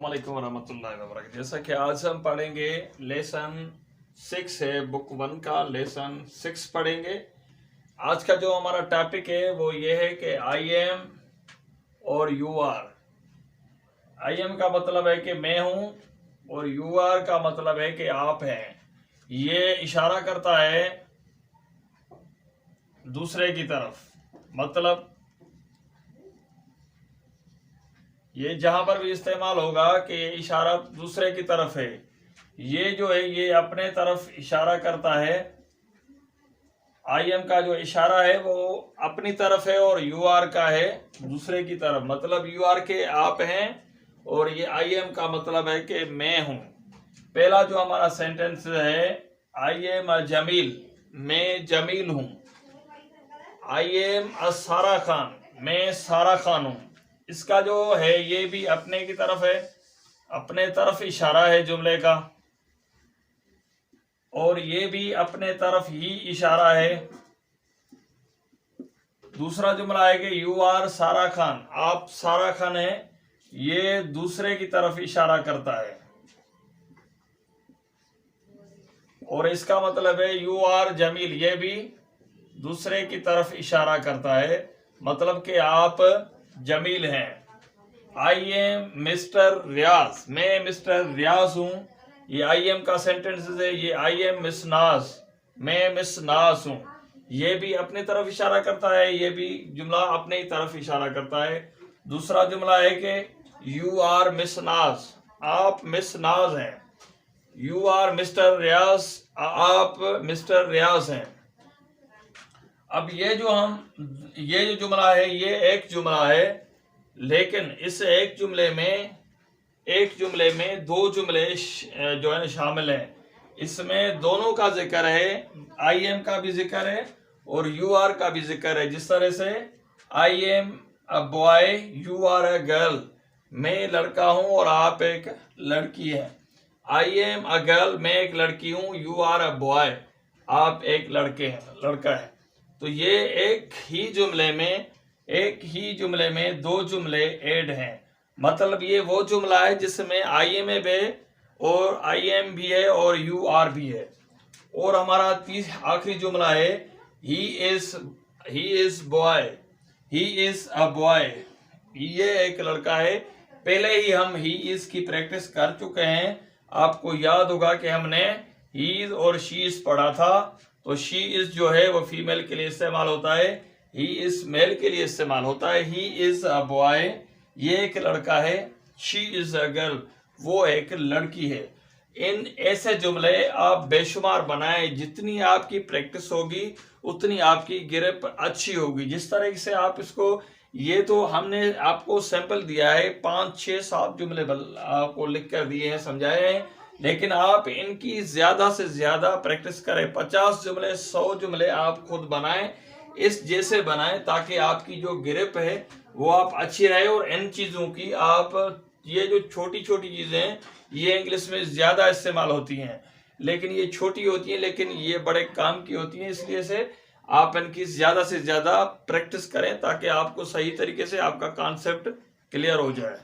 वालेकुम वरहमतुल्लाहि वबरकातुहू। जैसा कि आज हम पढ़ेंगे लेसन 6 है, बुक 1 का लेसन 6 पढ़ेंगे। आज का जो हमारा टॉपिक है वो ये है कि आई एम और यू आर। आई एम का मतलब है कि मैं हूं और यू आर का मतलब है कि आप हैं। ये इशारा करता है दूसरे की तरफ, मतलब ये जहां पर भी इस्तेमाल होगा कि इशारा दूसरे की तरफ है, ये जो है ये अपने तरफ इशारा करता है। आई एम का जो इशारा है वो अपनी तरफ है और यू आर का है दूसरे की तरफ, मतलब यू आर के आप हैं और ये आई एम का मतलब है कि मैं हूं। पहला जो हमारा सेंटेंस है, आई एम अ जमील, मैं जमील हूं। आई एम अ सारा खान, मैं सारा खान हूं। इसका जो है ये भी अपने की तरफ है, अपने तरफ इशारा है जुमले का, और ये भी अपने तरफ ही इशारा है। दूसरा जुमला है कि यू आर सारा खान, आप सारा खान है, ये दूसरे की तरफ इशारा करता है। और इसका मतलब है यू आर जमील, ये भी दूसरे की तरफ इशारा करता है, मतलब कि आप जमील हैं। आई एम मिस्टर रियाज, मैं मिस्टर रियाज हूं। ये आई एम का सेंटेंस है। ये आई एम मिस नाज, मैं मिस नाज हूं, ये भी अपनी तरफ इशारा करता है, ये भी जुमला अपने ही तरफ इशारा करता है। दूसरा जुमला है कि यू आर मिस नाज, आप मिस नाज हैं। यू आर मिस्टर रियाज, आप मिस्टर रियाज हैं। अब ये जो जुमला है ये एक जुमला है, लेकिन इस एक जुमले में दो जुमले जो है शामिल हैं। इसमें दोनों का जिक्र है, आई एम का भी जिक्र है और यू आर का भी जिक्र है। जिस तरह से I am a boy, you are a girl, मैं लड़का हूं और आप एक लड़की हैं। आई एम अ गर्ल, मैं एक लड़की हूं। यू आर अ बॉय, आप एक लड़का है। तो ये एक ही जुमले में दो जुमले ऐड हैं, मतलब ये वो जुमला है जिसमें आई एम है और आई एम भी है और यू आर भी है। और हमारा आखिरी जुमला है he is boy, he is a boy, ये एक लड़का है। पहले ही हम ही इज की प्रैक्टिस कर चुके हैं। आपको याद होगा कि हमने ही इज और शी इज पढ़ा था। तो शी इज जो है वो फीमेल के लिए इस्तेमाल होता है, ही इज मेल के लिए इस्तेमाल होता है। ही इज अ बॉय, ये एक लड़का है। शी इज अ गर्ल, वो एक लड़की है। इन ऐसे जुमले आप बेशुमार बनाएं, जितनी आपकी प्रैक्टिस होगी उतनी आपकी गिरफ्त अच्छी होगी। जिस तरह से आप इसको, ये तो हमने आपको सैंपल दिया है, 5, 6, 7 जुमले आपको लिख कर दिए हैं, समझाए हैं, लेकिन आप इनकी ज्यादा से ज्यादा प्रैक्टिस करें। 50 जुमले, 100 जुमले आप खुद बनाएं, इस जैसे बनाएं, ताकि आपकी जो गिरफ्त है वो आप अच्छी रहे। और इन चीजों की आप, ये जो छोटी छोटी चीजें हैं ये इंग्लिश में ज्यादा इस्तेमाल होती हैं, लेकिन ये छोटी होती हैं लेकिन ये बड़े काम की होती हैं। इसलिए से आप इनकी ज्यादा से ज्यादा प्रैक्टिस करें ताकि आपको सही तरीके से आपका कॉन्सेप्ट क्लियर हो जाए।